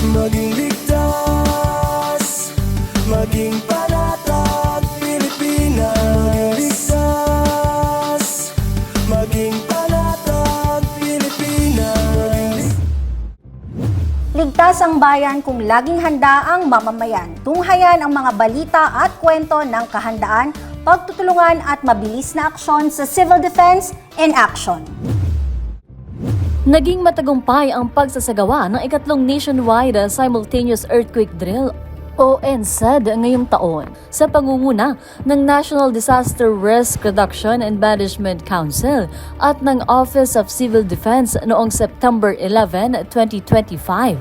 Maging ligtas, maging panatag, Pilipinas. Ligtas, maging panatag, Pilipinas. Ligtas ang bayan kung laging handa ang mamamayan. Tunghayan ang mga balita at kwento ng kahandaan, pagtutulungan at mabilis na aksyon sa Civil Defense in Action. Naging matagumpay ang pagsasagawa ng ikatlong nationwide simultaneous earthquake drill o NSED ngayong taon sa pangunguna ng National Disaster Risk Reduction and Management Council at ng Office of Civil Defense noong September 11, 2025.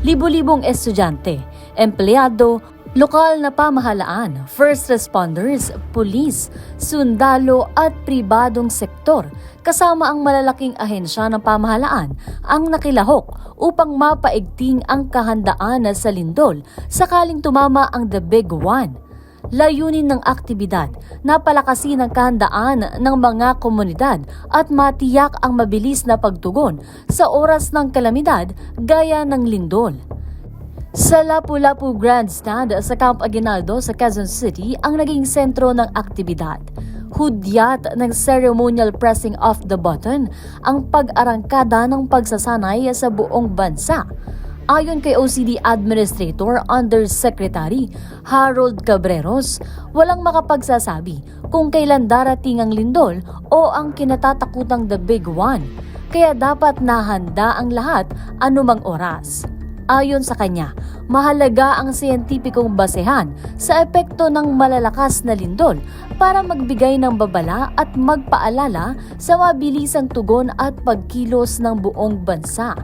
Libo-libong estudyante, empleyado, lokal na pamahalaan, first responders, pulis, sundalo at pribadong sektor kasama ang malalaking ahensya ng pamahalaan ang nakilahok upang mapaigting ang kahandaan sa lindol sakaling tumama ang The Big One. Layunin ng aktibidad na palakasin ang kahandaan ng mga komunidad at matiyak ang mabilis na pagtugon sa oras ng kalamidad gaya ng lindol. Sa Lapu-Lapu Grandstand sa Camp Aguinaldo sa Quezon City ang naging sentro ng aktibidad. Hudyat ng ceremonial pressing of the button ang pag-arangkada ng pagsasanay sa buong bansa. Ayon kay OCD Administrator Undersecretary Harold Cabreros, walang makapagsasabi kung kailan darating ang lindol o ang kinatatakutang The Big One, kaya dapat nahanda ang lahat anumang oras. Ayon sa kanya, mahalaga ang siyentipikong basehan sa epekto ng malalakas na lindol para magbigay ng babala at magpaalala sa mabilisang tugon at pagkilos ng buong bansa.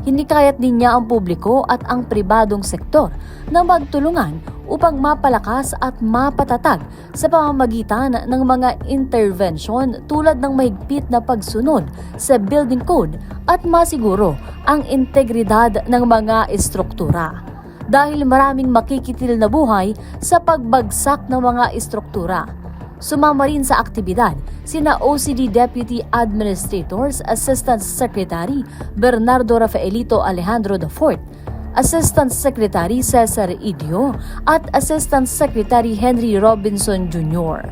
Hinikayat din niya ang publiko at ang pribadong sektor na magtulungan upang mapalakas at mapatatag sa pamamagitan ng mga intervention tulad ng mahigpit na pagsunod sa building code at masiguro ang integridad ng mga estruktura. Dahil maraming makikitil na buhay sa pagbagsak ng mga estruktura. Sumama rin sa aktibidad sina OCD Deputy Administrators Assistant Secretary Bernardo Rafaelito Alejandro IV, Assistant Secretary Cesar Idio at Assistant Secretary Henry Robinson Jr.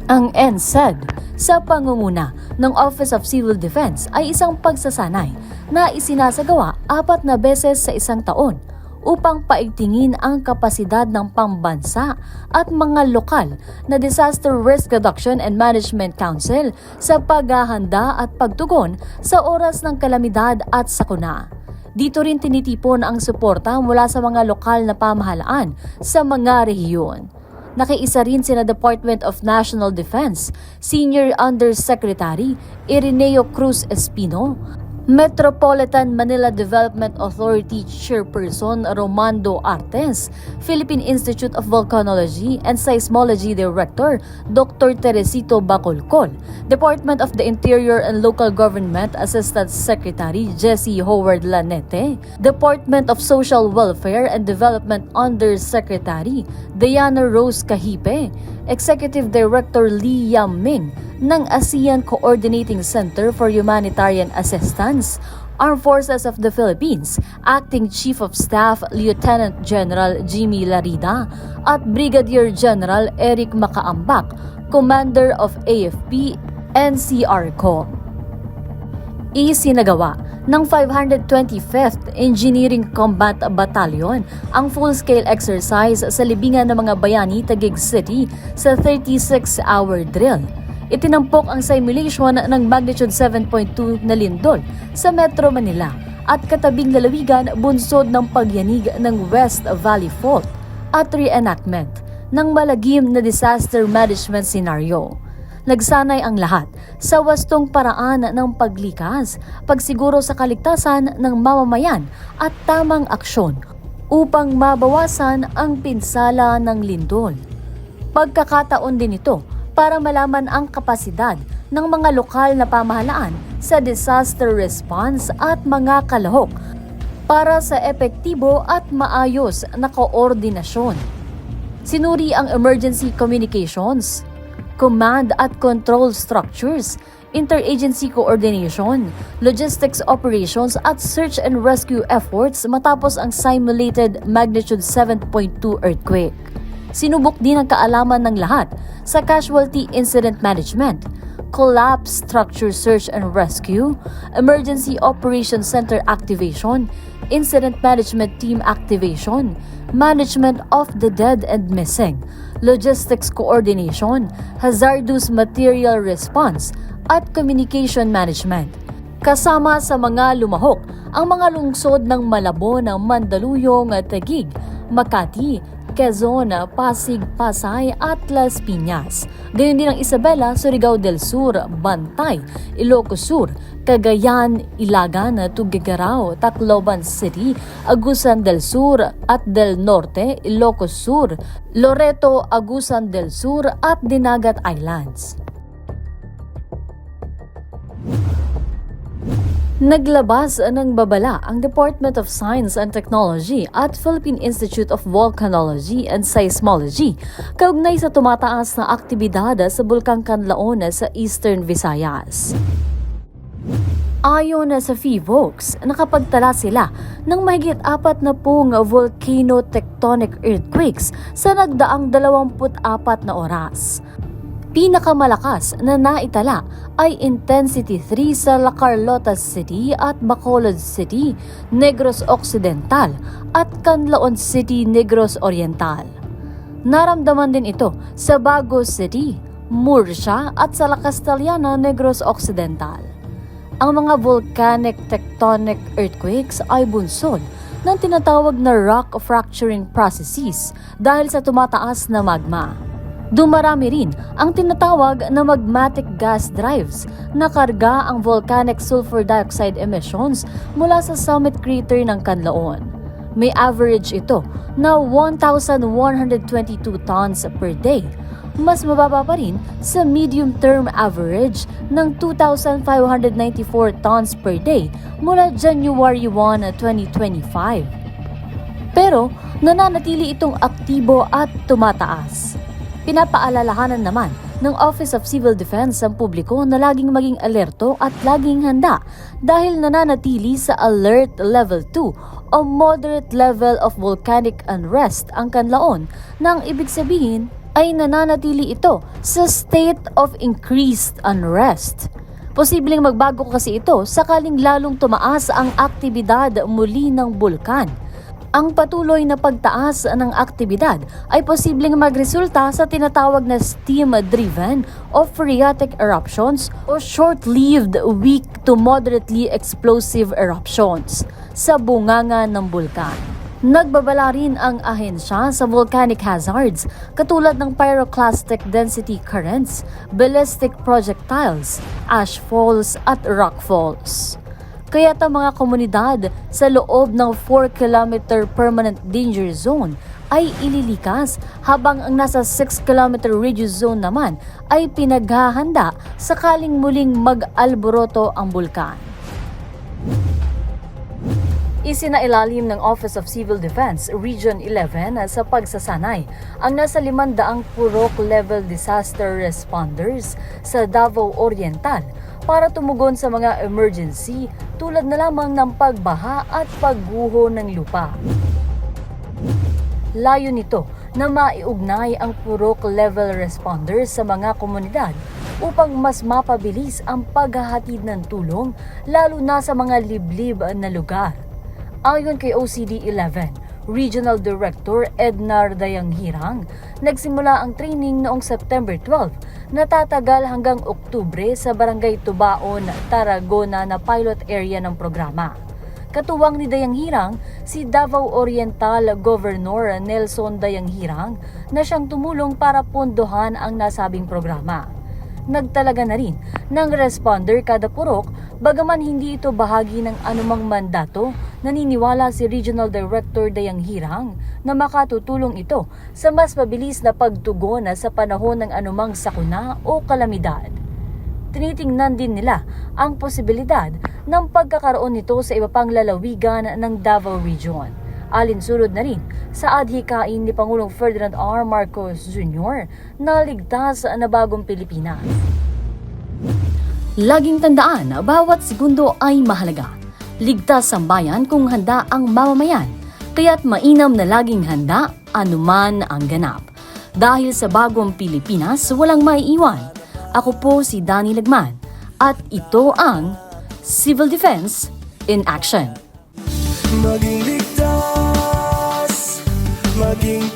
Ang NSED sa pangunguna ng Office of Civil Defense ay isang pagsasanay na isinasagawa 4 na beses sa isang taon upang paigtingin ang kapasidad ng pambansa at mga lokal na Disaster Risk Reduction and Management Council sa paghahanda at pagtugon sa oras ng kalamidad at sakuna. Dito rin tinitipon ang suporta mula sa mga lokal na pamahalaan sa mga rehiyon. Nakiisa rin sina Department of National Defense, Senior Undersecretary Ireneo Cruz Espino, Metropolitan Manila Development Authority Chairperson Romando Artes, Philippine Institute of Volcanology and Seismology Director Dr. Teresito Bacolcol, Department of the Interior and Local Government Assistant Secretary Jesse Howard Lanete, Department of Social Welfare and Development Undersecretary Diana Rose Cahipe, Executive Director Lee Yam Ming ng ASEAN Coordinating Center for Humanitarian Assistance, Armed Forces of the Philippines, Acting Chief of Staff Lieutenant General Jimmy Larida at Brigadier General Eric Macaambak, Commander of AFP NCRCO. Isinagawa ng 525th Engineering Combat Battalion ang full-scale exercise sa libingan ng mga bayani Taguig City sa 36-hour drill. Itinampok ang simulation ng magnitude 7.2 na lindol sa Metro Manila at katabing lalawigan bunsod ng pagyanig ng West Valley Fault at reenactment ng malagim na disaster management scenario. Nagsanay ang lahat sa wastong paraan ng paglikas, pagsiguro sa kaligtasan ng mamamayan at tamang aksyon upang mabawasan ang pinsala ng lindol. Pagkakataon din ito para malaman ang kapasidad ng mga lokal na pamahalaan sa disaster response at mga kalahok para sa epektibo at maayos na koordinasyon. Sinuri ang emergency communications, command at control structures, interagency coordination, logistics operations at search and rescue efforts matapos ang simulated magnitude 7.2 earthquake. Sinubok din ang kaalaman ng lahat sa casualty incident management, collapse structure search and rescue, emergency operations center activation, incident management team activation, management of the dead and missing, logistics coordination, hazardous material response, at communication management. Kasama sa mga lumahok ang mga lungsod ng Malabon, Mandaluyong, Taguig, Makati, Quezon, Pasig, Pasay at Las Piñas. Gayon din ang Isabela, Surigao del Sur, Bantay, Ilocos Sur, Cagayan, Ilagan, Tuguegarao, Tacloban City, Agusan del Sur at del Norte, Ilocos Sur, Loreto, Agusan del Sur at Dinagat Islands. Naglabas ng babala ang Department of Science and Technology at Philippine Institute of Volcanology and Seismology kaugnay sa tumataas na aktibidad sa Bulkang Canlaon sa Eastern Visayas. Ayon sa PHIVOLCS, nakapagtala sila ng mahigit 40 volcano-tectonic earthquakes sa nagdaang 24 na oras. Pinakamalakas na naitala ay Intensity 3 sa La Carlota City at Bacolod City, Negros Occidental at Canlaon City, Negros Oriental. Naramdaman din ito sa Bago City, Murcia at sa La Castellana, Negros Occidental. Ang mga volcanic tectonic earthquakes ay bunsod ng tinatawag na rock fracturing processes dahil sa tumataas na magma. Dumarami rin ang tinatawag na magmatic gas drives na karga ang volcanic sulfur dioxide emissions mula sa summit crater ng Canlaon. May average ito na 1,122 tons per day. Mas mababa pa rin sa medium-term average ng 2,594 tons per day mula January 1, 2025. Pero nananatili itong aktibo at tumataas. Pinapaalalahanan naman ng Office of Civil Defense ang publiko na laging maging alerto at laging handa dahil nananatili sa Alert Level 2 o Moderate Level of Volcanic Unrest ang Canlaon nang ibig sabihin ay nananatili ito sa State of Increased Unrest. Posibleng magbago kasi ito sakaling lalong tumaas ang aktibidad muli ng bulkan. Ang patuloy na pagtaas ng aktibidad ay posibleng magresulta sa tinatawag na steam-driven o phreatic eruptions o short-lived weak to moderately explosive eruptions sa bunganga ng bulkan. Nagbabala rin ang ahensya sa volcanic hazards katulad ng pyroclastic density currents, ballistic projectiles, ash falls at rock falls. Kaya't ang mga komunidad sa loob ng 4-kilometer permanent danger zone ay ililikas habang ang nasa 6-kilometer radius zone naman ay pinaghahanda sakaling muling mag-alboroto ang bulkan. Isinailalim ng Office of Civil Defense Region 11 sa pagsasanay ang nasa 500 Purok level disaster responders sa Davao Oriental para tumugon sa mga emergency tulad na lamang ng pagbaha at pagguho ng lupa. Layo nito na maiugnay ang Purok level responders sa mga komunidad upang mas mapabilis ang paghahatid ng tulong lalo na sa mga liblib na lugar. Ayon kay OCD-11, Regional Director Ednar Dayanghirang, nagsimula ang training noong September 12 na tatagal hanggang Oktubre sa Barangay Tubaon, Tarragona na pilot area ng programa. Katuwang ni Dayanghirang, si Davao Oriental Governor Nelson Dayanghirang na siyang tumulong para pondohan ang nasabing programa. Nagtalaga na rin ng responder kada purok bagaman hindi ito bahagi ng anumang mandato. Naniniwala si Regional Director Dayanghirang na makatutulong ito sa mas mabilis na pagtugon sa panahon ng anumang sakuna o kalamidad. Tinitingnan din nila ang posibilidad ng pagkakaroon nito sa iba pang lalawigan ng Davao Region. Alinsunod na rin sa adhikain ni Pangulong Ferdinand R. Marcos Jr. na ligtas na bagong Pilipinas. Laging tandaan, bawat segundo ay mahalaga. Ligtas ang bayan kung handa ang mamamayan, kaya't mainam na laging handa anuman ang ganap. Dahil sa bagong Pilipinas, walang maiiwan. Ako po si Danny Lagman at ito ang Civil Defense in Action. Maging ligtas, maging